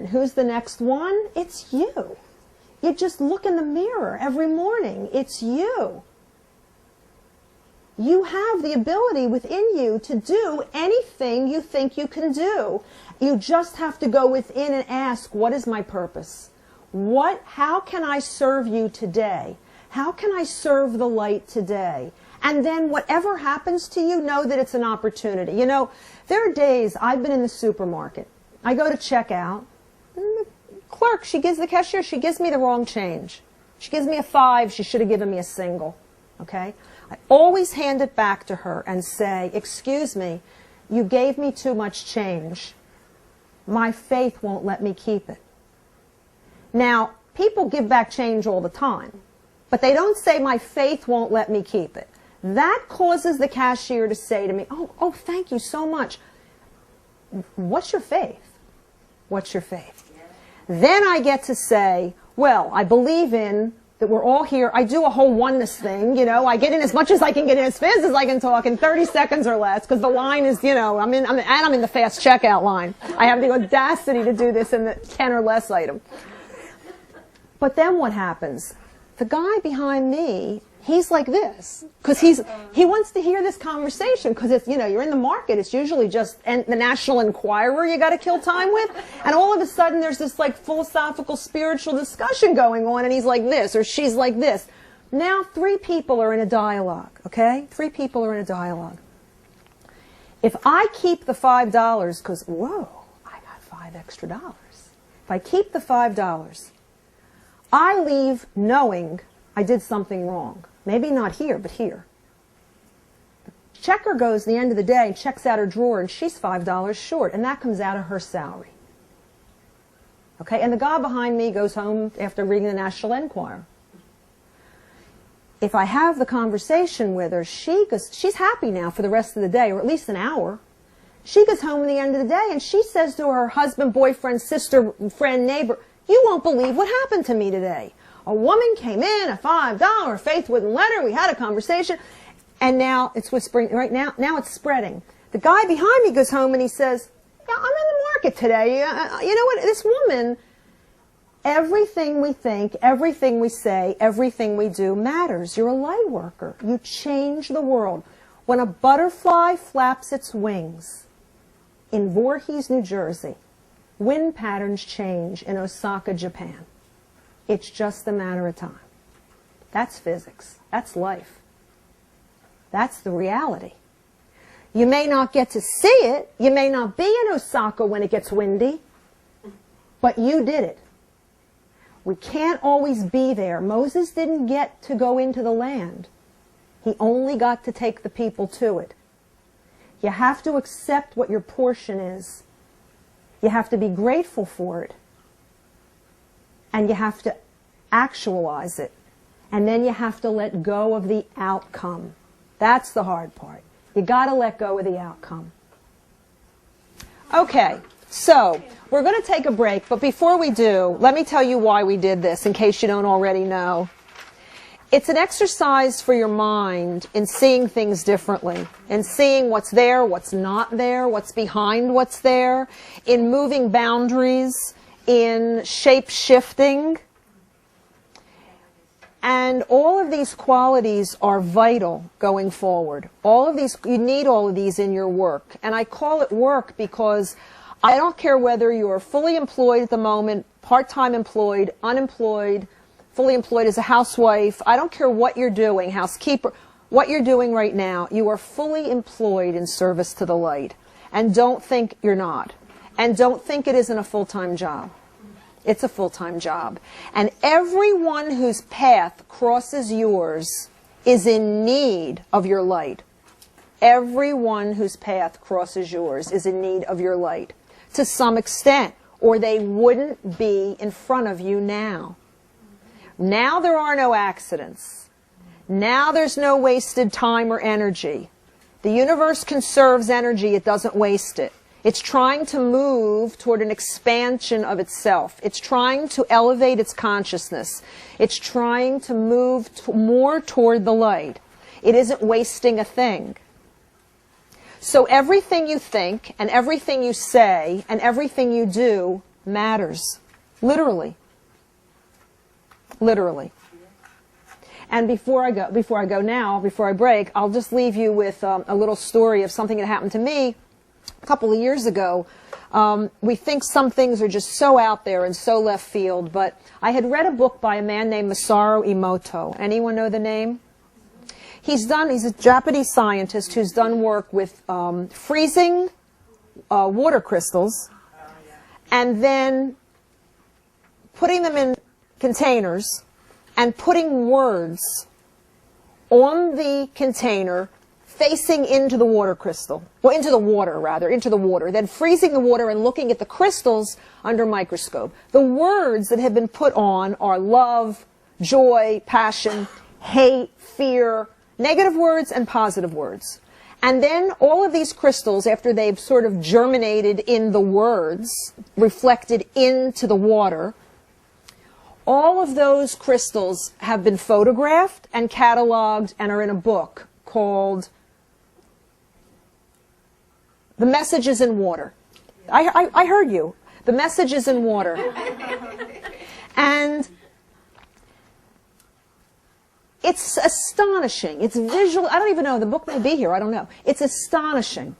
And who's the next one? It's you. You just look in the mirror every morning. It's you. You have the ability within you to do anything you think you can do. You just have to go within and ask, what is my purpose? How can I serve you today? How can I serve the light today? And then whatever happens to you, know that it's an opportunity. You know, there are days I've been in the supermarket. I go to check out. And the clerk, the cashier, she gives me the wrong change. She gives me a 5. She should have given me a single. Okay? I always hand it back to her and say, excuse me, you gave me too much change. My faith won't let me keep it. Now, people give back change all the time, but they don't say, my faith won't let me keep it. That causes the cashier to say to me, oh, thank you so much. What's your faith? What's your faith? Then I get to say, well, I believe in that we're all here. I do a whole oneness thing, you know. I get in as much as I can get in, as fast as I can talk in 30 seconds or less, because the line is, you know, I'm in the fast checkout line. I have the audacity to do this in the 10 or less item. But then what happens? The guy behind me, he's like this, because he wants to hear this conversation, because it's, you know, you're in the market, it's usually just the National Enquirer you got to kill time with, and all of a sudden there's this like philosophical, spiritual discussion going on, and he's like this, or she's like this. Now 3 people are in a dialogue, okay? 3 people are in a dialogue. If I keep the $5, because, whoa, I got $5 extra. If I keep the $5, I leave knowing I did something wrong. Maybe not here, but here. The checker goes the end of the day and checks out her drawer, and she's $5 short, and that comes out of her salary. Okay, and the guy behind me goes home after reading the National Enquirer. If I have the conversation with her, she's happy now for the rest of the day, or at least an hour. She goes home at the end of the day, and she says to her husband, boyfriend, sister, friend, neighbor, you won't believe what happened to me today. A woman came in, a $5, Faith wouldn't let her, we had a conversation, and now it's whispering, right now it's spreading. The guy behind me goes home and he says, yeah, I'm in the market today. You know what, this woman, everything we think, everything we say, everything we do matters. You're a light worker. You change the world. When a butterfly flaps its wings in Voorhees, New Jersey, wind patterns change in Osaka, Japan. It's just a matter of time. That's physics. That's life. That's the reality. You may not get to see it. You may not be in Osaka when it gets windy, but you did it. We can't always be there. Moses didn't get to go into the land. He only got to take the people to it. You have to accept what your portion is. You have to be grateful for it. And you have to actualize it. And then you have to let go of the outcome. That's the hard part. You got to let go of the outcome. Okay, so we're going to take a break, but before we do, let me tell you why we did this, in case you don't already know. It's an exercise for your mind in seeing things differently, in seeing what's there, what's not there, what's behind what's there, in moving boundaries, in shape-shifting. And all of these qualities are vital going forward. You need all of these in your work. And I call it work because I don't care whether you're fully employed at the moment, part-time employed, unemployed, fully employed as a housewife. I don't care what you're doing, housekeeper, what you're doing right now. You are fully employed in service to the light. And don't think you're not. And don't think it isn't a full-time job. It's a full-time job. And everyone whose path crosses yours is in need of your light. Everyone whose path crosses yours is in need of your light to some extent, or they wouldn't be in front of you now. Now there are no accidents. Now there's no wasted time or energy. The universe conserves energy, it doesn't waste it. It's trying to move toward an expansion of itself. It's trying to elevate its consciousness. It's trying to move more toward the light. It isn't wasting a thing. So everything you think and everything you say and everything you do matters. Literally. Literally. And before I break, I'll just leave you with a little story of something that happened to me a couple of years ago. We think some things are just so out there and so left field, but I had read a book by a man named Masaru Emoto. Anyone know the name? He's a Japanese scientist who's done work with freezing water crystals and then putting them in containers and putting words on the container facing into the water crystal, well, into the water, then freezing the water and looking at the crystals under microscope. The words that have been put on are love, joy, passion, hate, fear, negative words and positive words. And then all of these crystals, after they've sort of germinated in the words, reflected into the water, all of those crystals have been photographed and cataloged and are in a book called The Messages in Water. I heard you. The Messages in Water. And it's astonishing. It's visual. I don't even know. The book may be here. I don't know. It's astonishing.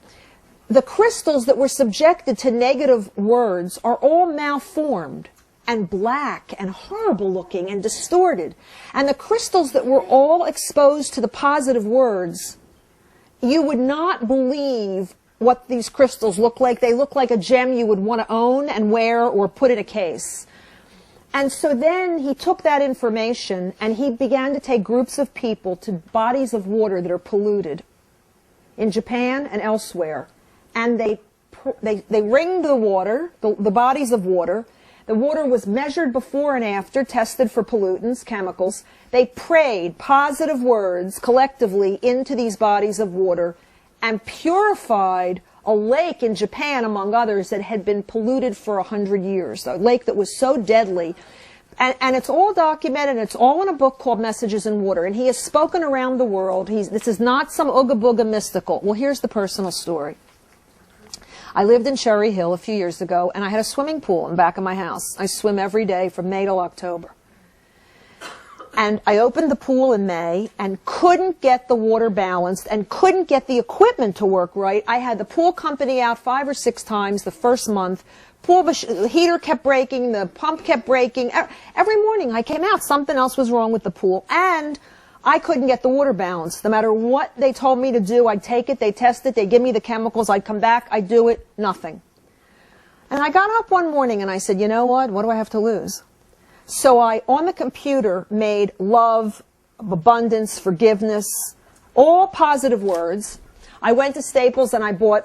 The crystals that were subjected to negative words are all malformed and black and horrible looking and distorted. And the crystals that were all exposed to the positive words, you would not believe what these crystals look like. They look like a gem you would want to own and wear or put in a case. And so then he took that information and he began to take groups of people to bodies of water that are polluted in Japan and elsewhere. And they ringed the water, the bodies of water. The water was measured before and after, tested for pollutants, chemicals. They prayed positive words collectively into these bodies of water and purified a lake in Japan, among others, that had been polluted for 100 years, a lake that was so deadly. And it's all documented, and it's all in a book called Messages in Water. And he has spoken around the world. This is not some ooga booga mystical. Well, here's the personal story. I lived in Cherry Hill a few years ago, and I had a swimming pool in the back of my house. I swim every day from May till October. And I opened the pool in May and couldn't get the water balanced and couldn't get the equipment to work right. I had the pool company out 5 or 6 times the first month. The heater kept breaking, the pump kept breaking. Every morning I came out, something else was wrong with the pool. And I couldn't get the water balanced. No matter what they told me to do, I'd take it, they'd test it, they'd give me the chemicals, I'd come back, I'd do it, nothing. And I got up one morning and I said, you know what do I have to lose? So I, on the computer, made love, abundance, forgiveness, all positive words. I went to Staples and I bought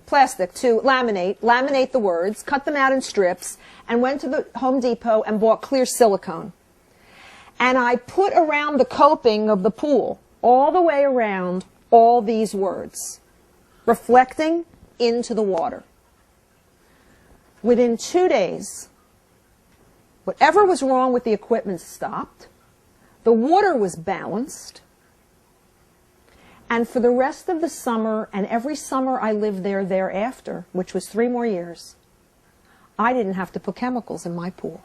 plastic to laminate the words, cut them out in strips, and went to the Home Depot and bought clear silicone. And I put around the coping of the pool, all the way around, all these words, reflecting into the water. Within 2 days, whatever was wrong with the equipment stopped, the water was balanced, and for the rest of the summer, and every summer I lived there thereafter, which was 3 more years, I didn't have to put chemicals in my pool.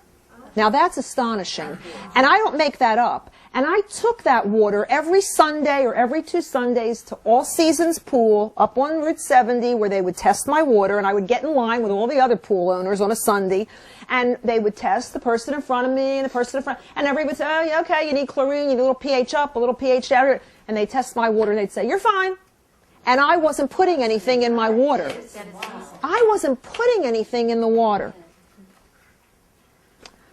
Now that's astonishing, and I don't make that up. And I took that water every Sunday or every 2 Sundays to All Seasons Pool up on Route 70 where they would test my water, and I would get in line with all the other pool owners on a Sunday, and they would test the person in front of me and the person in front, and everybody would say, oh, yeah, okay, you need chlorine, you need a little pH up, a little pH down, and they'd test my water and they'd say, you're fine. And I wasn't putting anything in my water. I wasn't putting anything in the water.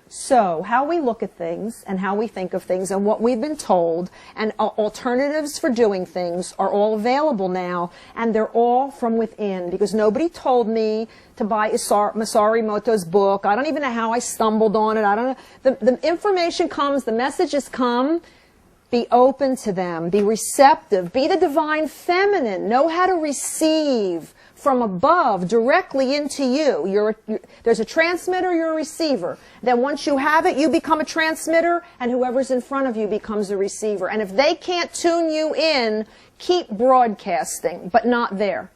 So how we look at things and how we think of things and what we've been told and alternatives for doing things are all available now, and they're all from within, because nobody told me to buy Masaru Emoto's book. I don't even know how I stumbled on it. I don't know. The information comes, the messages come. Be open to them. Be receptive. Be the divine feminine. Know how to receive from above directly into you. There's a transmitter, you're a receiver. Then once you have it, you become a transmitter, and whoever's in front of you becomes a receiver. And if they can't tune you in, keep broadcasting, but not there.